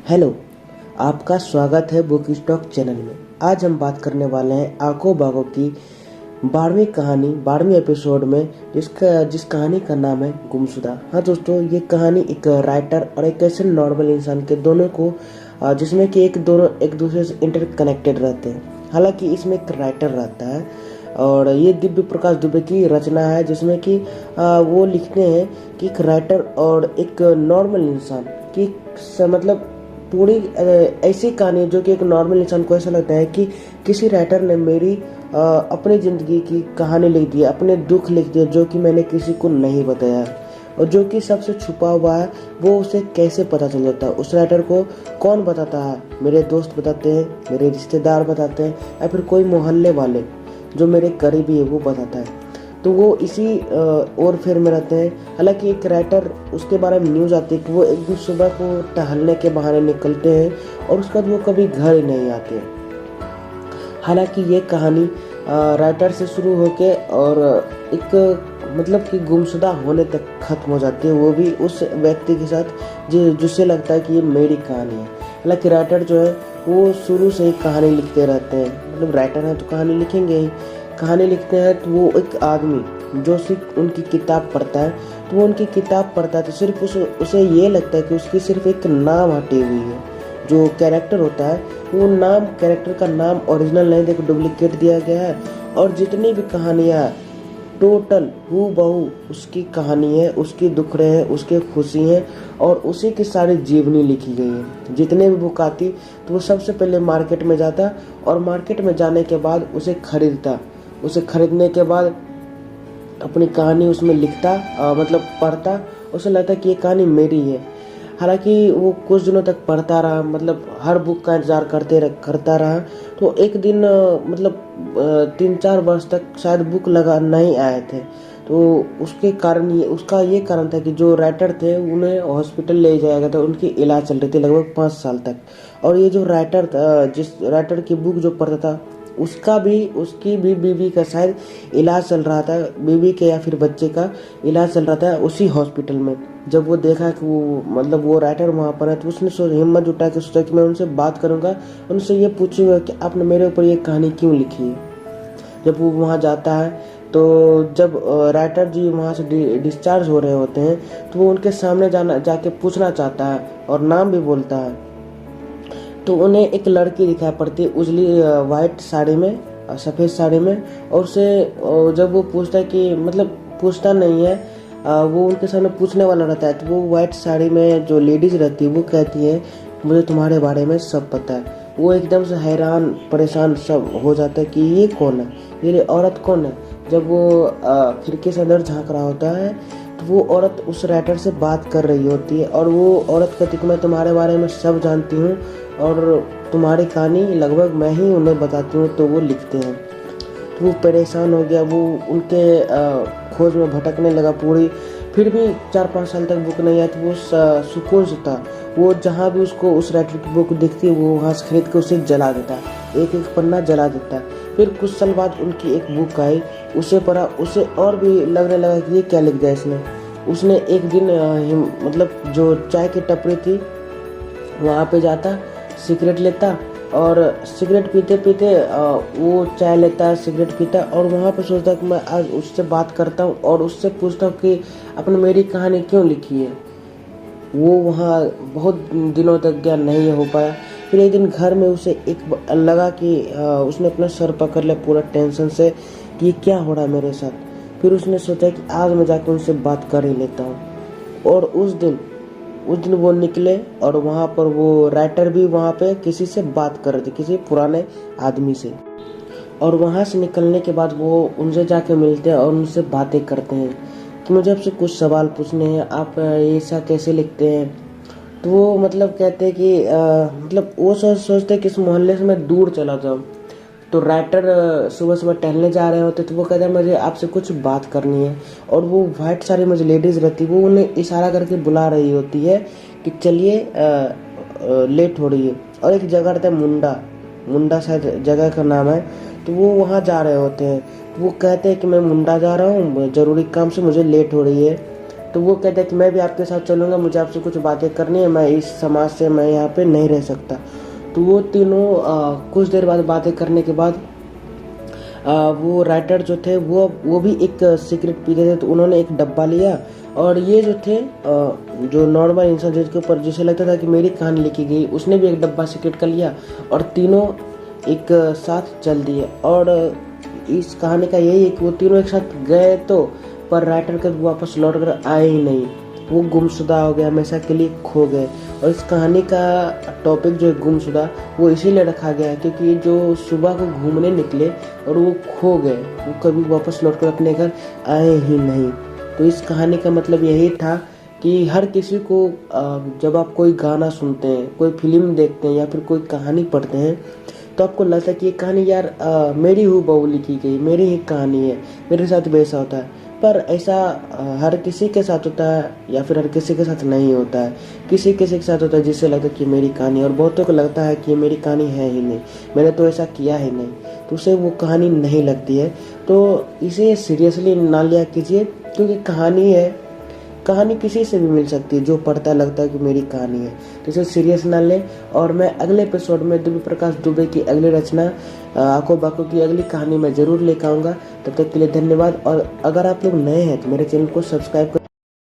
Hello, आपका स्वागत है बुक स्टॉक चैनल में। आज हम बात करने वाले हैं आंखों बागों की 12वीं एपिसोड में, जिस कहानी का नाम है गुमशुदा। हाँ दोस्तों, ये कहानी एक राइटर और एक ऐसे नॉर्मल इंसान के दोनों को जिसमें कि दोनों एक दूसरे से इंटरकनेक्टेड रहते हैं। हालांकि इसमें एक राइटर रहता है और ये दिव्य प्रकाश दुबे की रचना है, जिसमें कि वो लिखते हैं कि एक राइटर और एक नॉर्मल इंसान की मतलब पूरी ऐसी कहानी है जो कि एक नॉर्मल इंसान को ऐसा लगता है कि किसी राइटर ने मेरी अपनी ज़िंदगी की कहानी लिख दी, अपने दुख लिख दिए जो कि मैंने किसी को नहीं बताया, और जो कि सबसे छुपा हुआ है वो उसे कैसे पता चल जाता है। उस राइटर को कौन बताता है? मेरे दोस्त बताते हैं, मेरे रिश्तेदार बताते हैं, या फिर कोई मोहल्ले वाले जो मेरे करीबी है वो बताता है। तो वो इसी और फेर में रहते हैं। हालांकि एक राइटर, उसके बारे में न्यूज़ आती है कि वो एक दिन सुबह को टहलने के बहाने निकलते हैं और उसके बाद वो कभी घर ही नहीं आते। हालांकि ये कहानी राइटर से शुरू होके और एक मतलब कि गुमशुदा होने तक खत्म हो जाती है, वो भी उस व्यक्ति के साथ जिससे लगता है कि ये मेरी कहानी है। हालांकि राइटर जो है वो शुरू से ही कहानी लिखते रहते हैं, मतलब राइटर हैं तो कहानी लिखेंगे ही। कहानी लिखते हैं तो वो एक आदमी जो सिर्फ उनकी किताब पढ़ता है, तो वो उनकी किताब पढ़ता है तो सिर्फ उसे ये लगता है कि उसकी सिर्फ एक नाम हटी हुई है। जो कैरेक्टर होता है वो नाम, कैरेक्टर का नाम ओरिजिनल नहीं देकर डुप्लीकेट दिया गया है, और जितनी भी कहानियाँ टोटल हूबहू उसकी कहानी है, उसकी दुखड़े हैं, उसके खुशी हैं, और उसी की सारी जीवनी लिखी गई है। जितने भी बुक आती तो वो सबसे पहले मार्केट में जाता, और मार्केट में जाने के बाद उसे खरीदता। उसे खरीदने के बाद अपनी कहानी उसमें लिखता, मतलब पढ़ता। उसे लगता कि ये कहानी मेरी है। हालांकि वो कुछ दिनों तक पढ़ता रहा, मतलब हर बुक का इंतजार करता रहा। तो एक दिन मतलब 3-4 वर्ष तक शायद बुक लगा नहीं आए थे। तो उसका ये कारण था कि जो राइटर थे उन्हें हॉस्पिटल ले जाया गया था, उनकी इलाज चल रही थी लगभग 5 साल तक। और ये जो राइटर था, जिस राइटर की बुक जो पढ़ता था, उसकी भी बीवी का शायद इलाज चल रहा था, बीवी के या फिर बच्चे का इलाज चल रहा था उसी हॉस्पिटल में। जब वो देखा कि वो राइटर वहाँ पर है, तो उसने हिम्मत जुटा के सोचा कि मैं उनसे बात करूँगा, उनसे ये पूछूंगा कि आपने मेरे ऊपर ये कहानी क्यों लिखी है। जब वो वहाँ जाता है तो जब राइटर जी वहाँ से डिस्चार्ज हो रहे होते हैं, तो वो उनके सामने जाके पूछना चाहता है और नाम भी बोलता है। तो उन्हें एक लड़की दिखाई पड़ती है उजली वाइट साड़ी में, सफ़ेद साड़ी में, और उसे जब वो पूछता है कि मतलब पूछता नहीं है, वो उनके सामने पूछने वाला रहता है, तो वो वाइट साड़ी में जो लेडीज रहती है वो कहती है मुझे तुम्हारे बारे में सब पता है। वो एकदम से हैरान परेशान सब हो जाता है कि ये कौन है, ये औरत कौन है। जब वो खिड़की से अंदर झाँक रहा होता है तो वो औरत उस राइटर से बात कर रही होती है, और वो औरत कहती है कि मैं तुम्हारे बारे में सब जानती हूँ और तुम्हारी कहानी लगभग मैं ही उन्हें बताती हूँ। तो वो लिखते हैं। तो वो परेशान हो गया, वो उनके खोज में भटकने लगा पूरी। फिर भी 4-5 साल तक बुक नहीं आई, तो वो सुकून से था। वो जहाँ भी उसको उस राइटर की बुक दिखती है वो वहाँ से खरीद के उसे जला देता, एक एक पन्ना जला देता। फिर कुछ साल बाद उनकी एक बुक आई, उसे पढ़ा, उसे और भी लगने लगा कि ये क्या लिख दिया इसने। उसने एक दिन मतलब जो चाय की टपरी थी वहाँ पे जाता, सिगरेट लेता, और सिगरेट पीते पीते वो चाय लेता, सिगरेट पीता, और वहाँ पे सोचता कि मैं आज उससे बात करता हूँ और उससे पूछता हूँ कि आपने मेरी कहानी क्यों लिखी है। वो वहाँ बहुत दिनों तक गया, नहीं हो पाया। फिर एक दिन घर में उसे एक लगा कि उसने अपना सर पकड़ लिया पूरा टेंशन से कि ये क्या हो रहा है मेरे साथ। फिर उसने सोचा कि आज मैं जाकर उनसे बात कर ही लेता हूँ। और उस दिन वो निकले, और वहाँ पर वो राइटर भी वहाँ पे किसी से बात कर रहे थे, किसी पुराने आदमी से। और वहाँ से निकलने के बाद वो उनसे जाके मिलते हैं और उनसे बातें करते हैं कि मुझे आपसे कुछ सवाल पूछने हैं, आप ऐसा कैसे लिखते हैं। तो वो मतलब कहते हैं कि मतलब वो सोचते हैं कि इस मोहल्ले से मैं दूर चला जाऊँ। तो राइटर सुबह सुबह टहलने जा रहे होते, तो वो कहते हैं मुझे आपसे कुछ बात करनी है। और वो वाइट साड़ी में जो लेडीज़ रहती है वो उन्हें इशारा करके बुला रही होती है कि चलिए लेट हो रही है। और एक जगह रहता है मुंडा शायद जगह का नाम है। तो वो वहाँ जा रहे होते हैं, तो वो कहते हैं कि मैं मुंडा जा रहा हूँ ज़रूरी काम से, मुझे लेट हो रही है। तो वो कहता है कि मैं भी आपके साथ चलूँगा, मुझे आपसे कुछ बातें करनी है, मैं इस समाज से मैं यहाँ पे नहीं रह सकता। तो वो तीनों कुछ देर बाद बातें करने के बाद वो राइटर जो थे वो भी एक सिगरेट पीते थे, तो उन्होंने एक डब्बा लिया और ये जो थे जो नॉर्मल इंसान जिसके ऊपर जिसे लगता था कि मेरी कहानी लिखी गई, उसने भी एक डब्बा सिगरेट का लिया और तीनों एक साथ चल दिए। और इस कहानी का यही है कि वो तीनों एक साथ गए तो पर राइटर कभी वापस लौट कर आए ही नहीं, वो गुमशुदा हो गए, हमेशा के लिए खो गए। और इस कहानी का टॉपिक जो है गुमशुदा, वो इसीलिए रखा गया है क्योंकि जो सुबह को घूमने निकले और वो खो गए, वो कभी वापस लौट कर अपने घर आए ही नहीं। तो इस कहानी का मतलब यही था कि हर किसी को जब आप कोई गाना सुनते हैं, कोई फिल्म देखते हैं या फिर कोई कहानी पढ़ते हैं, तो आपको लगता है कि ये कहानी यार मेरी हूबहू लिखी गई, मेरी ही कहानी है, मेरे साथ भी ऐसा होता है। पर ऐसा हर किसी के साथ होता है या फिर हर किसी के साथ नहीं होता है। किसी किसी के साथ होता है जिससे लगता है कि मेरी कहानी, और बहुतों को लगता है कि मेरी कहानी है ही नहीं, मैंने तो ऐसा किया ही नहीं, तो उसे वो कहानी नहीं लगती है। तो इसे सीरियसली ना लिया कीजिए, क्योंकि कहानी है, कहानी किसी से भी मिल सकती है, जो पढ़ता लगता है कि मेरी कहानी है, तो इसे सीरियस ना लें। और मैं अगले एपिसोड में दिव्य प्रकाश दुबे की अगली रचना आंखों बाकों की अगली कहानी मैं जरूर लेकर आऊँगा। तब तक के लिए धन्यवाद। और अगर आप लोग नए हैं तो मेरे चैनल को सब्सक्राइब